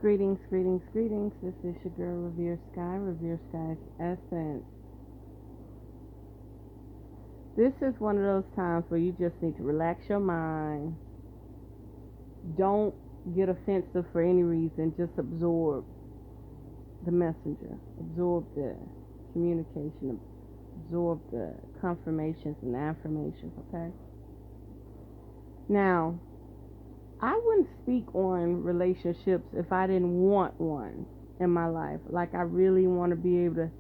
Greetings, greetings, greetings. This is your girl, Revere Sky, Revere Sky's Essence. This is one of those times where you just need to relax your mind. Don't get offensive for any reason. Just absorb the messenger, absorb the communication, absorb the confirmations and affirmations, okay? Now, I wouldn't speak on relationships if I didn't want one in my life. Like, I really want to be able to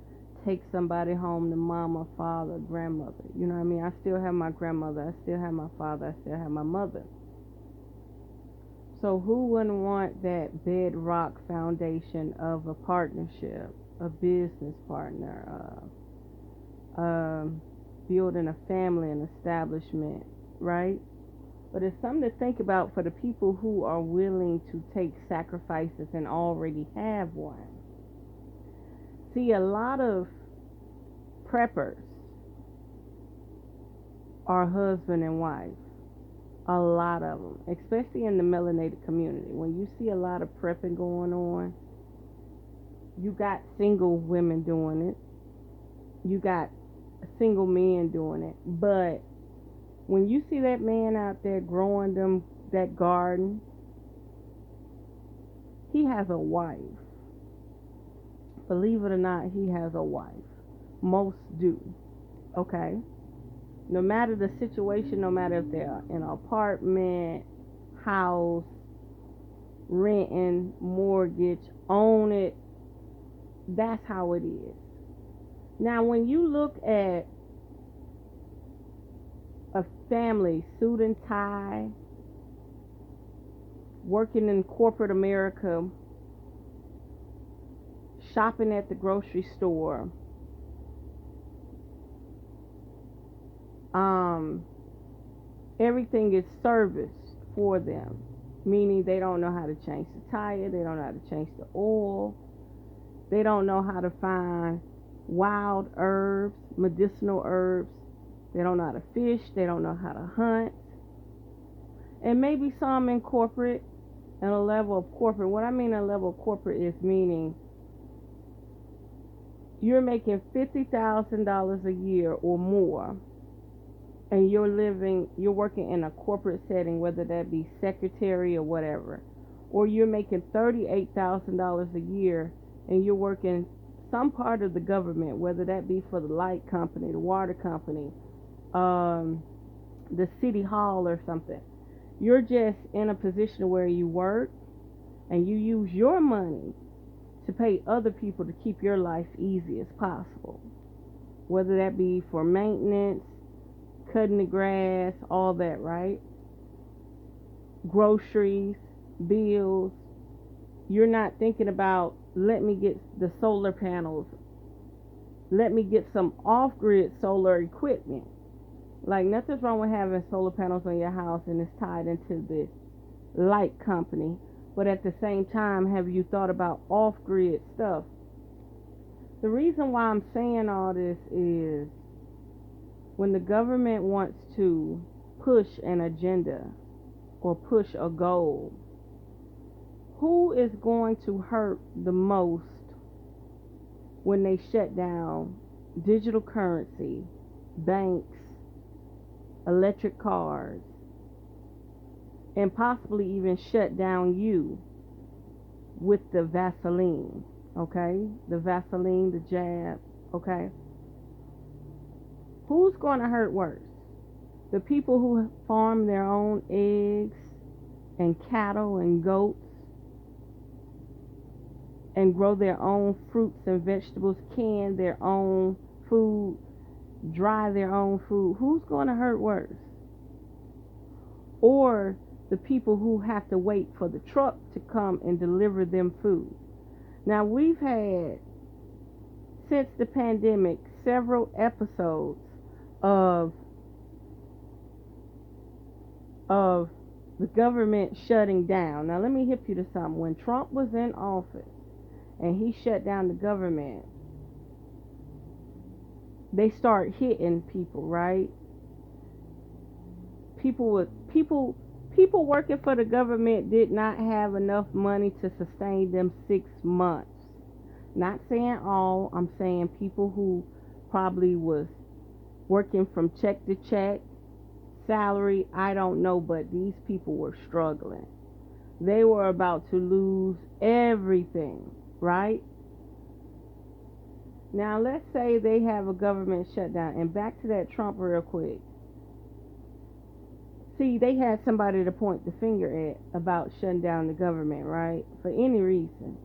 take somebody home to mama, father, grandmother. You know what I mean? I still have my grandmother, I still have my father, I still have my mother. So, who wouldn't want that bedrock foundation of a partnership, a business partner, building a family, an establishment, right? But it's something to think about for the people who are willing to take sacrifices and already have one. See, a lot of preppers are husband and wife. A lot of them, especially in the melanated community. When you see a lot of prepping going on, you got single women doing it, you got single men doing it. But when you see that man out there growing that garden, he has a wife. Believe it or not, he has a wife. Most do. Okay? No matter the situation, no matter if they're in an apartment, house, renting, mortgage, own it, that's how it is. Now, when you look at a family, suit and tie, working in corporate America, shopping at the grocery store, everything is serviced for them, meaning they don't know how to change the tire, they don't know how to change the oil, they don't know how to find wild herbs, medicinal herbs, they don't know how to fish, they don't know how to hunt. And maybe some in corporate, and a level of corporate. What I mean a level of corporate is meaning you're making $50,000 a year or more, and you're working in a corporate setting, whether that be secretary or whatever, or you're making $38,000 a year and you're working some part of the government, whether that be for the light company, the water company, the city hall or something. You're just in a position where you work and you use your money to pay other people to keep your life easy as possible, whether that be for maintenance, cutting the grass, all that, right? Groceries, bills. You're not thinking about, let me get the solar panels, let me get some off-grid solar equipment. Like, nothing's wrong with having solar panels on your house and it's tied into the light company, but at the same time, have you thought about off-grid stuff? The reason why I'm saying all this is when the government wants to push an agenda or push a goal, who is going to hurt the most when they shut down digital currency, banks, electric cars, and possibly even shut down you with the Vaseline, okay? The Vaseline, the jab, okay? Who's going to hurt worse? The people who farm their own eggs and cattle and goats and grow their own fruits and vegetables, can their own food, dry their own food. Who's going to hurt worse? Or the people who have to wait for the truck to come and deliver them food. Now, we've had, since the pandemic, several episodes of the government shutting down. Now, let me hip you to something. When Trump was in office and he shut down the government, they start hitting people, right? People People working for the government did not have enough money to sustain them 6 months. Not saying all, I'm saying people who probably was working from check to check, salary, I don't know, but these people were struggling. They were about to lose everything, right? Now, let's say they have a government shutdown, and back to that Trump real quick. See, they had somebody to point the finger at about shutting down the government, right? For any reason.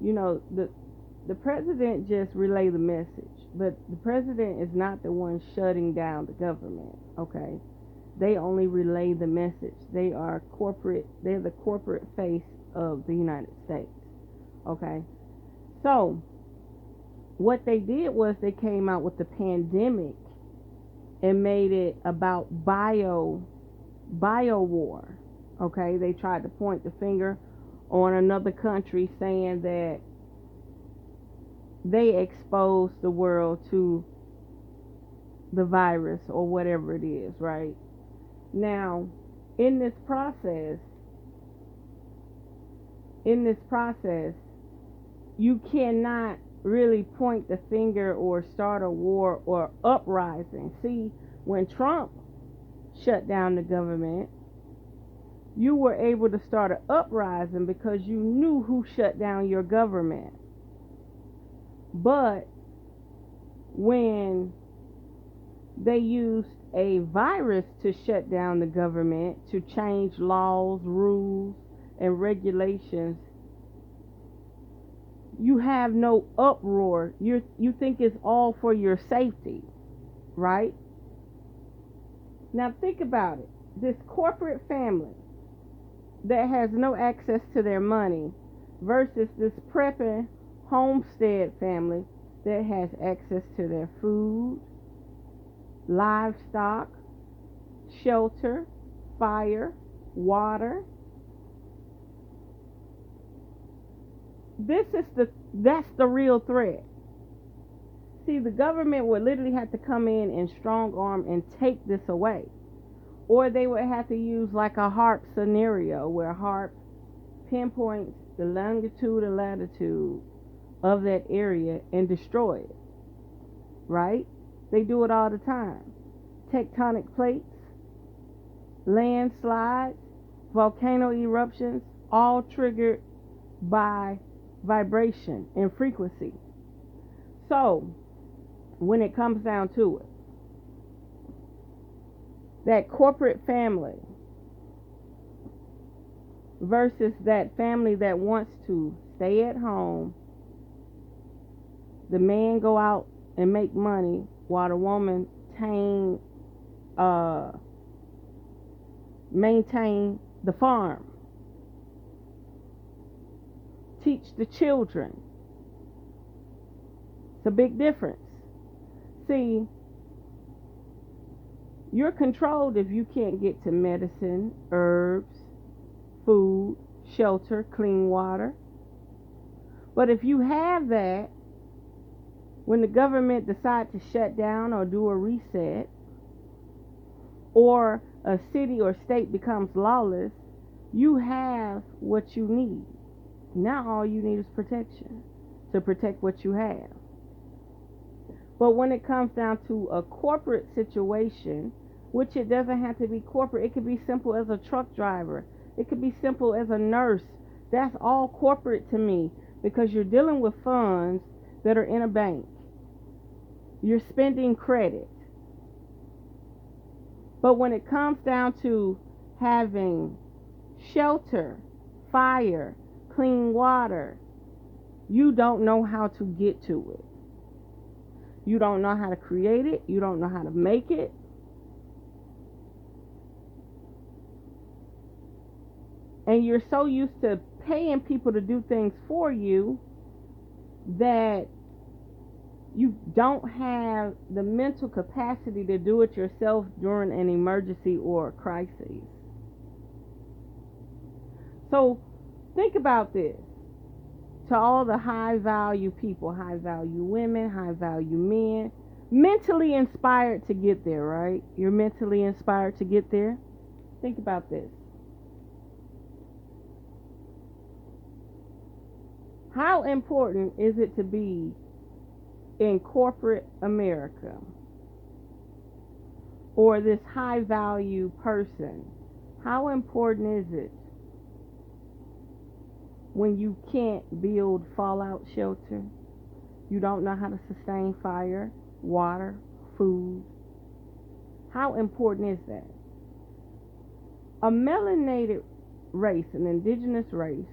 The president just relayed the message, but the president is not the one shutting down the government, okay? They only relay the message. They're the corporate face of the United States, okay? So, what they did was they came out with the pandemic and made it about bio war. Okay, they tried to point the finger on another country saying that they exposed the world to the virus or whatever it is, right? Now, in this process, you cannot really point the finger or start a war or uprising. See, when Trump shut down the government, you were able to start an uprising because you knew who shut down your government. But when they used a virus to shut down the government, to change laws, rules, and regulations, you have no uproar. You think it's all for your safety, right? Now think about it. This corporate family that has no access to their money versus this prepping homestead family that has access to their food, livestock, shelter, fire, water. That's the real threat. See, the government would literally have to come in and strong arm and take this away. Or they would have to use like a HAARP scenario where HAARP pinpoints the longitude and latitude of that area and destroy it. Right? They do it all the time. Tectonic plates, landslides, volcano eruptions, all triggered by vibration and frequency. So, when it comes down to it, that corporate family versus that family that wants to stay at home, the man go out and make money while the woman maintain the farm, teach the children. It's a big difference. See, you're controlled if you can't get to medicine, herbs, food, shelter, clean water. But if you have that, when the government decides to shut down or do a reset, or a city or state becomes lawless, you have what you need. Now all you need is protection to protect what you have. But when it comes down to a corporate situation, which it doesn't have to be corporate, it could be simple as a truck driver, it could be simple as a nurse. That's all corporate to me because you're dealing with funds that are in a bank. You're spending credit. But when it comes down to having shelter, fire, clean water, you don't know how to get to it. You don't know how to create it. You don't know how to make it. And you're so used to paying people to do things for you that you don't have the mental capacity to do it yourself during an emergency or a crisis. So think about this. To all the high value people, high value women, high value men, mentally inspired to get there, right? You're mentally inspired to get there. Think about this. How important is it to be in corporate America or this high value person? How important is it when you can't build fallout shelter? You don't know how to sustain fire, water, food. How important is that? A melanated race, an indigenous race,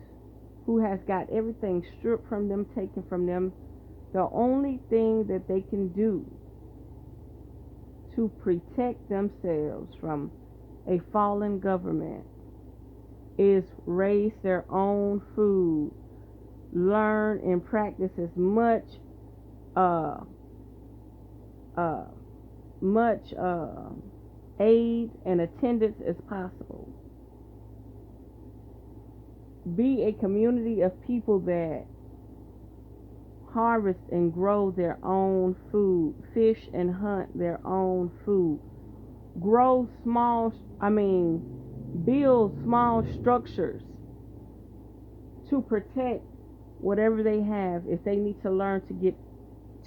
who has got everything stripped from them, taken from them, the only thing that they can do to protect themselves from a fallen government is raise their own food, learn and practice as much uh, uh, aid and attendance as possible. Be a community of people that harvest and grow their own food, fish and hunt their own food, build small structures to protect whatever they have if they need to learn to get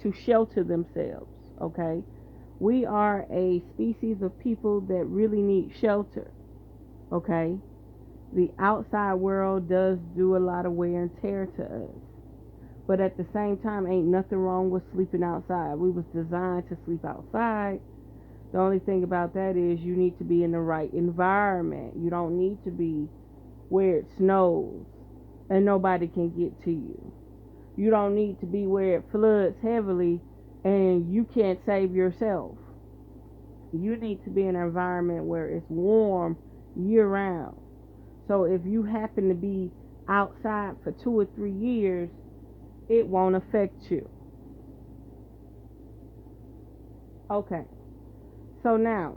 to shelter themselves, okay? We are a species of people that really need shelter, okay? The outside world does do a lot of wear and tear to us. But at the same time, ain't nothing wrong with sleeping outside. We was designed to sleep outside. The only thing about that is you need to be in the right environment. You don't need to be where it snows and nobody can get to you. You don't need to be where it floods heavily and you can't save yourself. You need to be in an environment where it's warm year round. So if you happen to be outside for 2 or 3 years, it won't affect you. Okay. So now,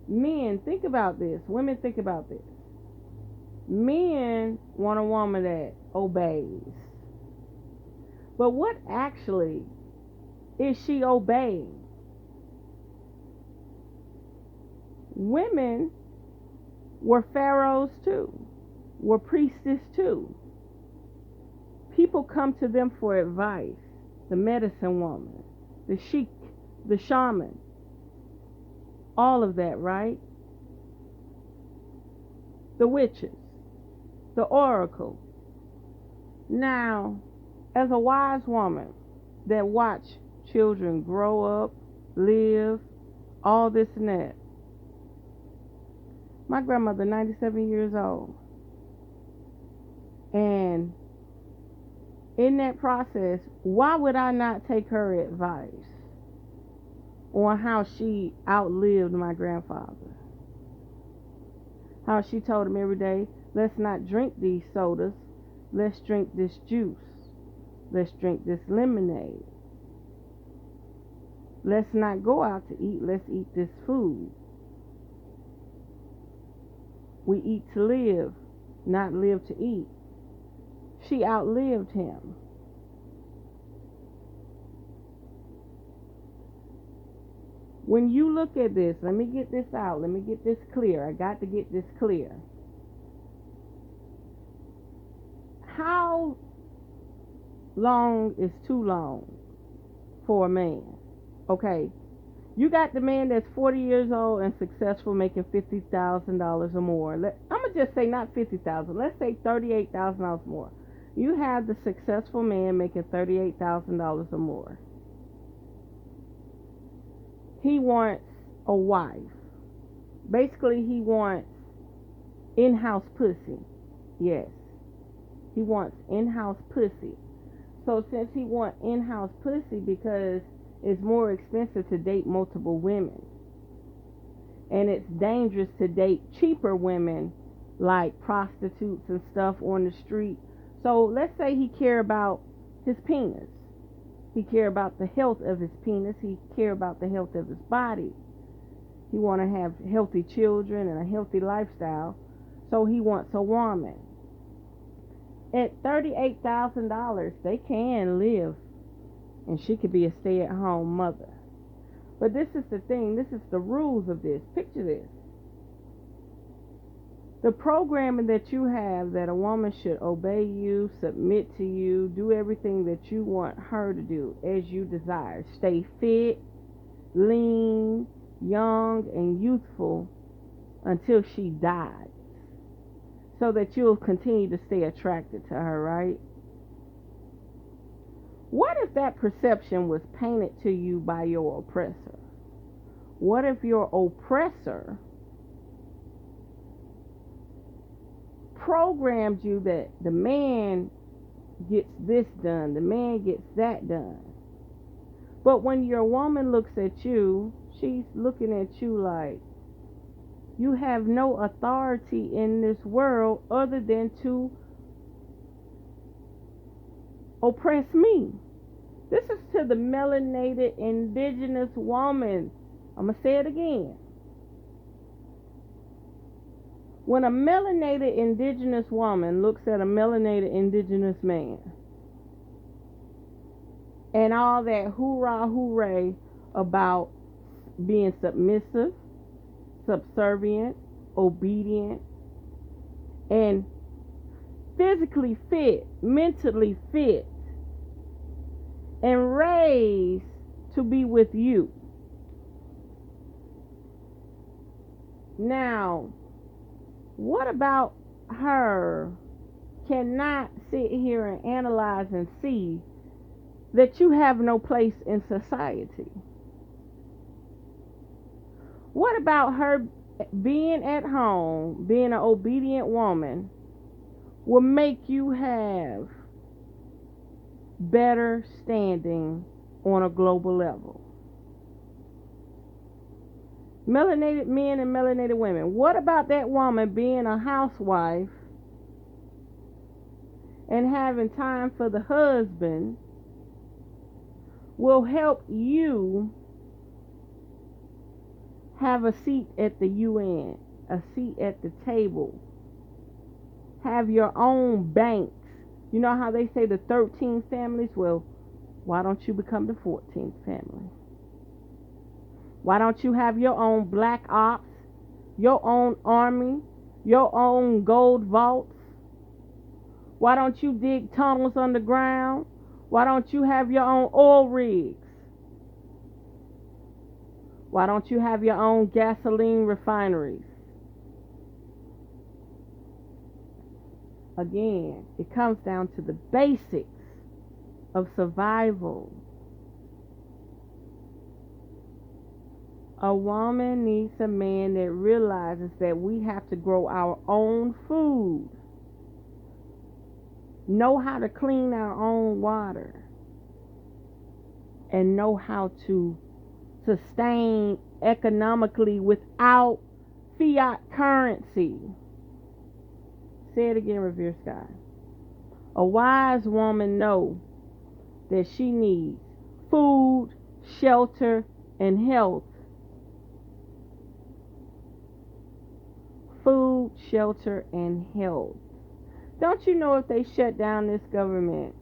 men, think about this. Women, think about this. Men want a woman that obeys. But what actually is she obeying? Women were pharaohs too, were priestess too. People come to them for advice. The medicine woman, the sheik, the shaman, all of that, right? The witches, the oracle. Now, as a wise woman that watched children grow up, live, all this and that, my grandmother, 97 years old, and in that process, why would I not take her advice on how she outlived my grandfather? How she told him every day, let's not drink these sodas, let's drink this juice, let's drink this lemonade. Let's not go out to eat, let's eat this food. We eat to live, not live to eat. She outlived him. When you look at this, let me get this out. Let me get this clear. I got to get this clear. How long is too long for a man? Okay. You got the man that's 40 years old and successful, making $50,000 or more. I'm going to just say not $50,000. Let's say $38,000 more. You have the successful man making $38,000 or more. He wants a wife. Basically, he wants in-house pussy. Yes. He wants in-house pussy. So since he wants in-house pussy, because it's more expensive to date multiple women, and it's dangerous to date cheaper women like prostitutes and stuff on the street. So let's say he care about his penis. He care about the health of his penis. He care about the health of his body. He want to have healthy children and a healthy lifestyle. So he wants a woman. At $38,000, they can live, and she could be a stay-at-home mother. But this is the thing. This is the rules of this. Picture this. The programming that you have that a woman should obey you, submit to you, do everything that you want her to do as you desire. Stay fit, lean, young, and youthful until she dies, so that you'll continue to stay attracted to her, right? What if that perception was painted to you by your oppressor? What if your oppressor programmed you that the man gets this done, the man gets that done? But when your woman looks at you, she's looking at you like you have no authority in this world other than to oppress me. This is to the melanated indigenous woman. I'm going to say it again. When a melanated indigenous woman looks at a melanated indigenous man and all that hoorah hooray about being submissive, subservient, obedient, and physically fit, mentally fit, and raised to be with you. Now, what about her cannot sit here and analyze and see that you have no place in society? What about her being at home, being an obedient woman, will make you have better standing on a global level? Melanated men and melanated women. What about that woman being a housewife and having time for the husband will help you have a seat at the UN, a seat at the table, have your own banks? You know how they say the 13 families? Well, why don't you become the 14th family? Why don't you have your own black ops, your own army, your own gold vaults? Why don't you dig tunnels underground? Why don't you have your own oil rigs? Why don't you have your own gasoline refineries? Again, it comes down to the basics of survival. A woman needs a man that realizes that we have to grow our own food, know how to clean our own water, and know how to sustain economically without fiat currency. Say it again, Revere Sky. A wise woman knows that she needs food, shelter, and health. Food, shelter, and health. Don't you know if they shut down this government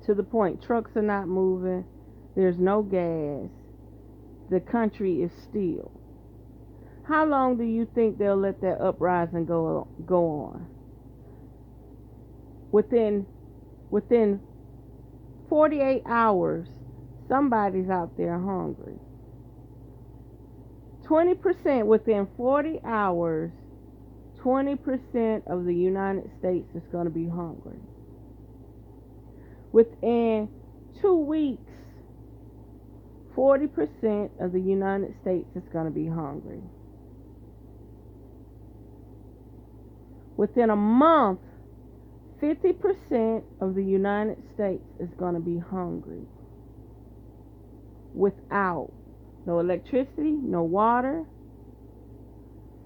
to the point trucks are not moving, there's no gas, the country is still? How long do you think they'll let that uprising go on? Within 48 hours, somebody's out there hungry. 20% within 40 hours, 20% of the United States is going to be hungry. Within 2 weeks, 40% of the United States is going to be hungry. Within a month, 50% of the United States is going to be hungry. Without no electricity, no water,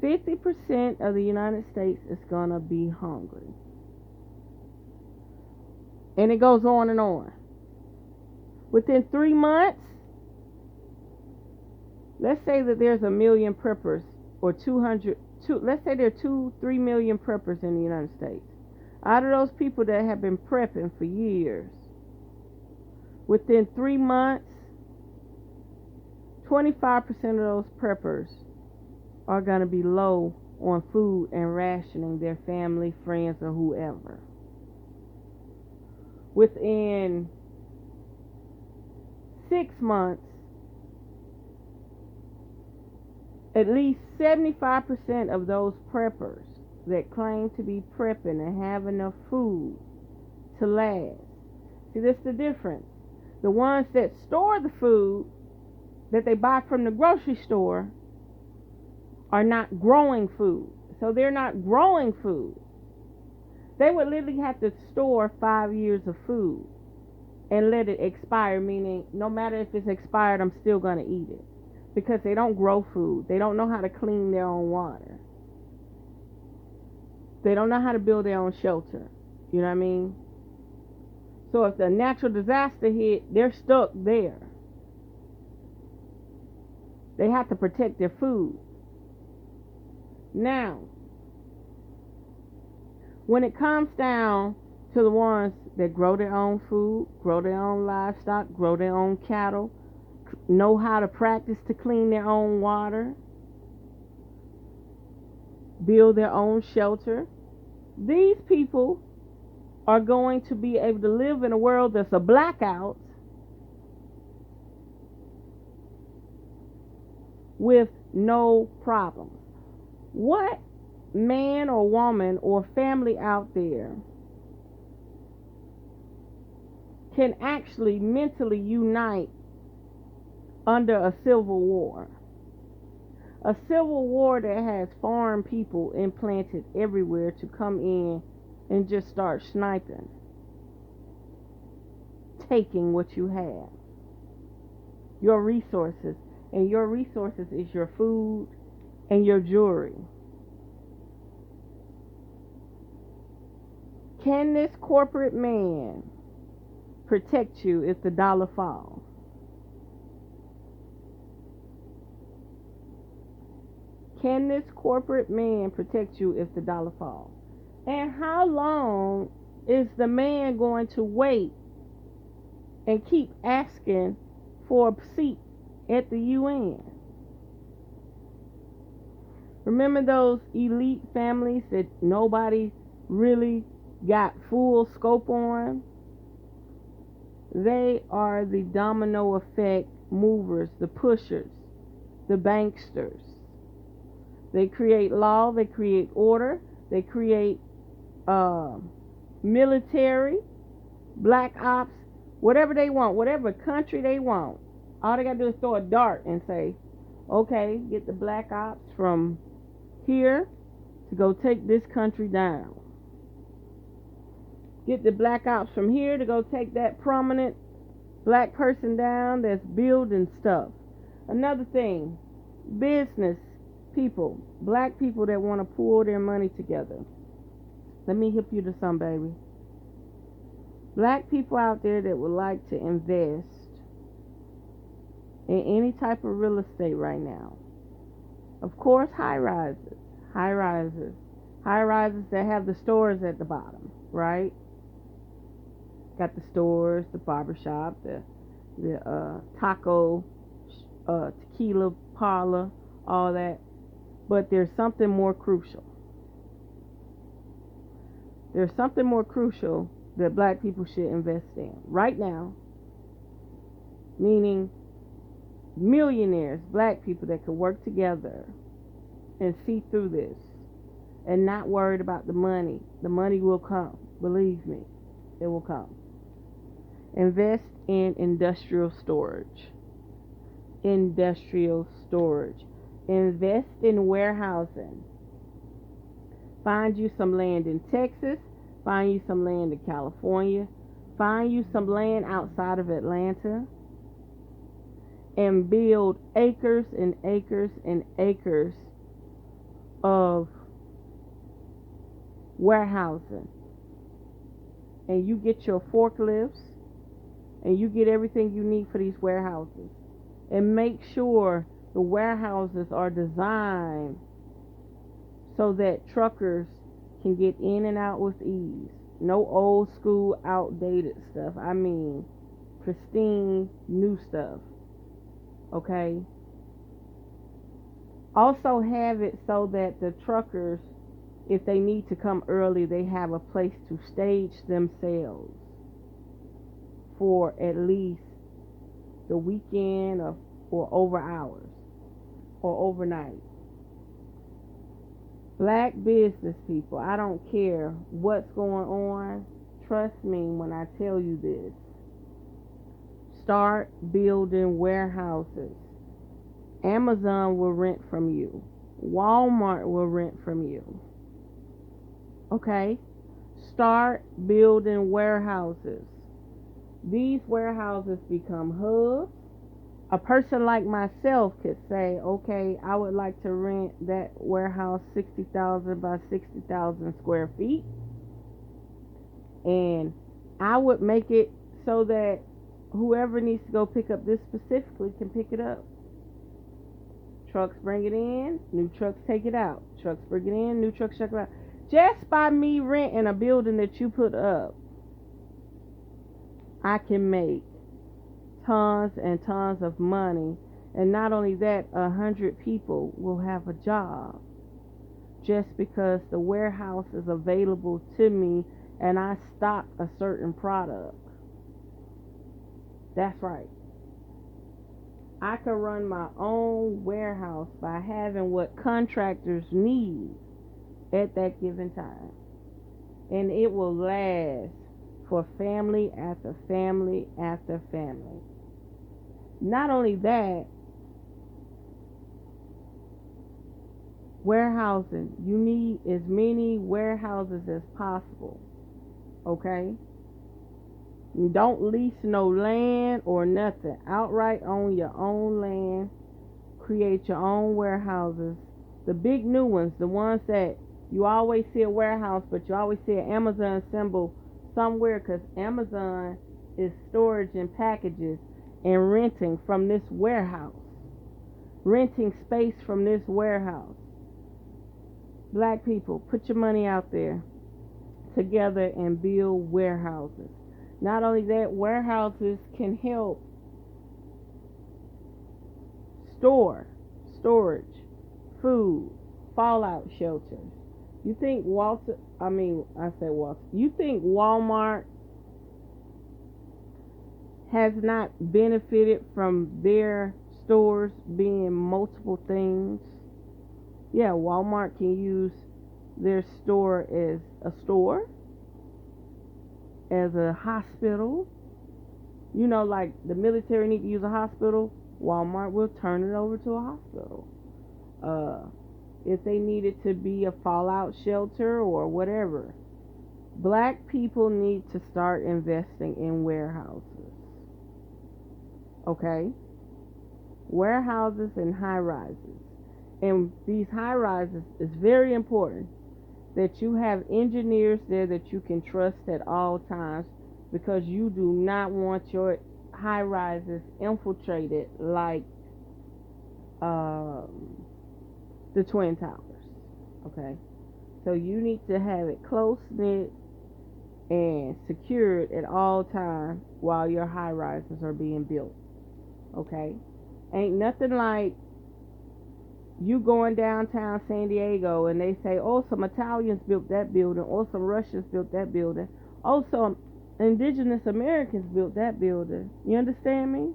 50% of the United States is going to be hungry. And it goes on and on. Within 3 months, let's say that there's 1 million preppers, or let's say there are 2-3 million preppers in the United States. Out of those people that have been prepping for years, within 3 months, 25% of those preppers are going to be low on food and rationing their family, friends, or whoever. Within 6 months, at least 75% of those preppers that claim to be prepping and have enough food to last. See, this is the difference. The ones that store the food that they buy from the grocery store are not growing food. So they're not growing food. They would literally have to store 5 years of food and let it expire, meaning no matter if it's expired, I'm still going to eat it. Because they don't grow food. They don't know how to clean their own water. They don't know how to build their own shelter. You know what I mean? So if the natural disaster hit, they're stuck there. They have to protect their food. Now, when it comes down to the ones that grow their own food, grow their own livestock, grow their own cattle, know how to practice to clean their own water, build their own shelter, these people are going to be able to live in a world that's a blackout with no problems. What man or woman or family out there can actually mentally unite under a civil war? A civil war that has foreign people implanted everywhere to come in and just start sniping, taking what you have, your resources, and your resources is your food and your jewelry. Can this corporate man protect you if the dollar falls? Can this corporate man protect you if the dollar falls? And how long is the man going to wait and keep asking for a seat at the UN? Remember those elite families that nobody really got full scope on? They are the domino effect movers, the pushers, the banksters. They create law, they create order, they create military, black ops, whatever they want, whatever country they want. All they got to do is throw a dart and say, okay, get the black ops from here to go take this country down. Get the black ops from here to go take that prominent black person down that's building stuff. Another thing, business people, black people that want to pull their money together. Let me hip you to some, baby. Black people out there that would like to invest in any type of real estate right now. Of course, high rises that have the stores at the bottom, right? Got the stores, the barbershop, the taco, tequila parlor, all that. But there's something more crucial. There's something more crucial that black people should invest in right now. Meaning millionaires, black people that could work together and see through this and not worried about the money. The money will come. Believe me, it will come. Invest in industrial storage. Industrial storage. Invest in warehousing. Find you some land in Texas. Find you some land in California. Find you some land outside of Atlanta. And build acres and acres and acres of warehousing. And you get your forklifts. And you get everything you need for these warehouses. And make sure the warehouses are designed so that truckers can get in and out with ease. No old school, outdated stuff. I mean, pristine, new stuff. Okay? Also have it so that the truckers, if they need to come early, they have a place to stage themselves for at least the weekend or over hours or overnight. Black business people, I don't care what's going on. Trust me when I tell you this. Start building warehouses. Amazon will rent from you. Walmart will rent from you. Okay? Start building warehouses. These warehouses become hubs. A person like myself could say, okay, I would like to rent that warehouse 60,000 by 60,000 square feet. And I would make it so that whoever needs to go pick up this specifically can pick it up. Trucks bring it in, new trucks take it out. Trucks bring it in, new trucks check it out. Just by me renting a building that you put up, I can make tons and tons of money. And not only that, 100 people will have a job just because the warehouse is available to me and I stock a certain product. That's right. I can run my own warehouse by having what contractors need at that given time. And it will last for family after family after family. Not only that, warehousing. You need as many warehouses as possible. Okay? Don't lease no land or nothing. Outright own your own land. Create your own warehouses. The big new ones, the ones that you always see a warehouse, but you always see an Amazon symbol somewhere because Amazon is storage and packages and renting from this warehouse. Renting space from this warehouse. Black people, put your money out there together and build warehouses. Not only that, warehouses can help storage, food, fallout shelters. You think you think Walmart has not benefited from their stores being multiple things? Yeah, Walmart can use their store as a store, as a hospital. You know, like the military need to use a hospital, Walmart will turn it over to a hospital. If they need it to be a fallout shelter or whatever. Black people need to start investing in warehouses. Okay? Warehouses and high rises. And these high rises is very important that you have engineers there that you can trust at all times, because you do not want your high rises infiltrated like the Twin Towers. Okay? So you need to have it close knit and secured at all times while your high rises are being built. Okay? Ain't nothing like you going downtown San Diego and they say, oh, some Italians built that building, or some Russians built that building, oh, some indigenous Americans built that building. You understand me?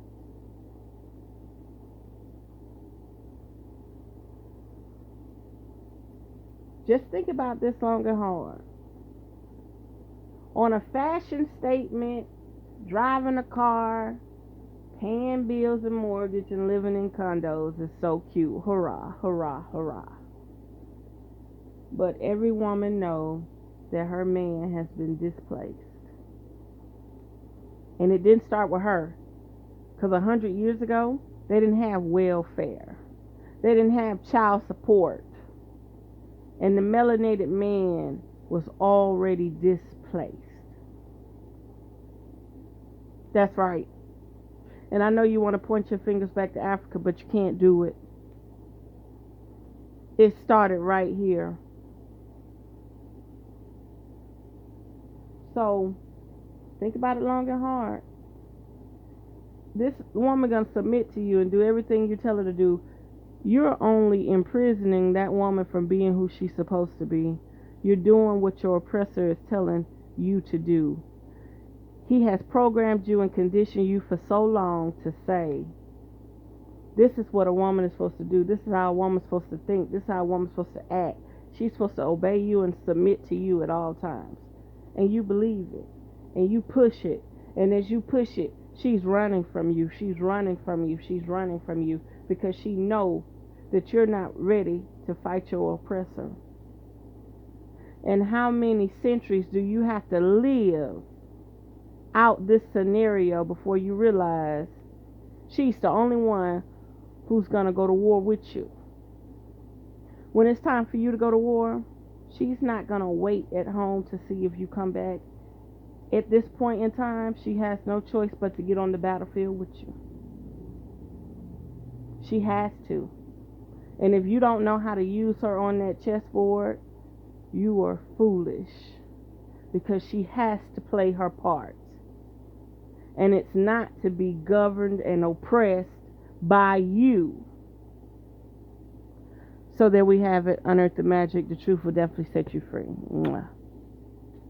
Just think about this long and hard. On a fashion statement, driving a car, paying bills and mortgage, and living in condos is so cute. Hurrah, hurrah, hurrah. But every woman knows that her man has been displaced. And it didn't start with her. Because 100 years ago, they didn't have welfare. They didn't have child support. And the melanated man was already displaced. That's right. And I know you want to point your fingers back to Africa, but you can't do it. It started right here. So, think about it long and hard. This woman gonna submit to you and do everything you tell her to do. You're only imprisoning that woman from being who she's supposed to be. You're doing what your oppressor is telling you to do. He has programmed you and conditioned you for so long to say, this is what a woman is supposed to do. This is how a woman's supposed to think. This is how a woman's supposed to act. She's supposed to obey you and submit to you at all times. And you believe it. And you push it. And as you push it, she's running from you. She's running from you. She's running from you. Because she knows that you're not ready to fight your oppressor. And how many centuries do you have to live out this scenario before you realize she's the only one who's going to go to war with you? When it's time for you to go to war, she's not going to wait at home to see if you come back. At this point in time, she has no choice but to get on the battlefield with you. She has to. And if you don't know how to use her on that chessboard, you are foolish. Because she has to play her part. And it's not to be governed and oppressed by you. So there we have it. Unearth the magic. The truth will definitely set you free. Mwah.